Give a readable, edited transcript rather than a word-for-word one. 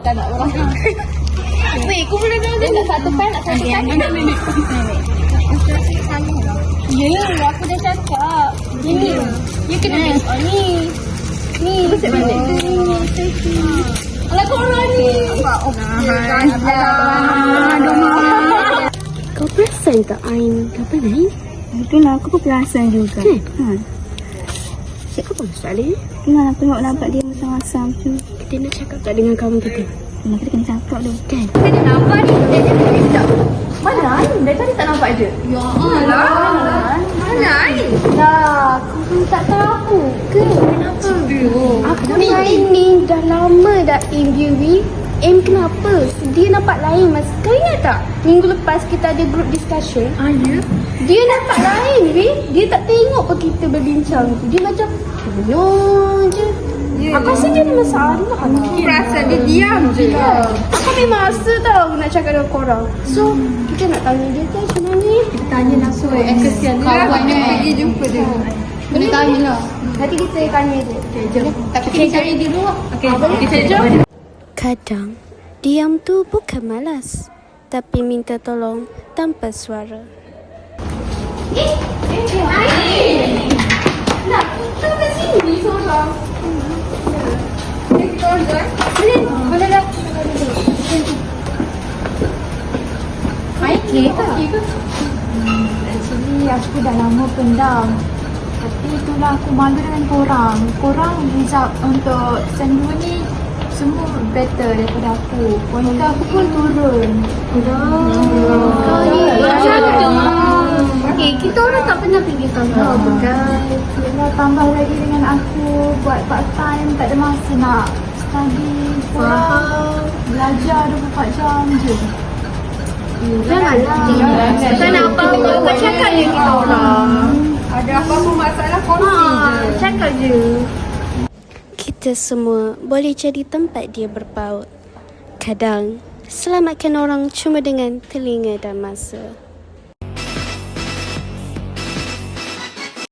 Tak nak orang. Weh, kau boleh dulu nak satu pen, nak satu pen. Nenek. Ya, aku dah cakap. Ini. You kena tengok ni. Ni. Macam mana? Alah korang ni. Kau perasan tak Ain kapan ni? Itulah aku pun perasan juga. Cik kau pun sekali. Kenal aku nampak dia masam-masam tu. Kita nak cakap tak dengan kawan kita? Kita kena cakap tu. Kan? Kita nampak ni. Mana Ain? Dari tadi tak nampak je. Ya Allah. Mana Ain? Lah, kau pun tak tahu ke? Kenapa? Aku ni Ain ni dah lama dah aim dia Wi. Aim kenapa? Dia nampak lain mas. Kau ingat tak? Minggu lepas kita ada group discussion. Ya? Dia nampak lain Wi. Dia tak tengok pun kita berbincang tu. Dia macam penuh je. Aku rasa dia ada masalah. Aku rasa dia diam je. Aku memang rasa tau nak cakap dengan korang. So, kita nak tanya dia kan macam mana ni? Kita tanya langsung. Kesian kawan dia. Pergi jumpa dia. Boleh tanya lah. Nanti kita tanya dia. Okay, jom. Tapi kita cari dia dulu. Okay, kita jom. Kadang, diam tu bukan malas, tapi minta tolong tanpa suara. Nak, kita kat sini seorang. Boleh dah. Okey ke? Actually aku dah lama pendam. Tapi itulah aku malu dengan korang. Korang result untuk SEM 2 ni semua better daripada aku. Pointer aku pun turun. Kau ni macam tu. Okay, kita orang tak pernah pergi kantor bukan? Yelah, tambah lagi dengan aku buat part time, tak ada masa nak study. Korang belajar 24 jam je. Janganlah. Tak nak apa-apa. Kau cakap je kita orang. Ada apa-apa masalah kongsi je. Cakap je. Kita semua boleh jadi tempat dia berpaut. Kadang, selamatkan orang cuma dengan telinga dan masa.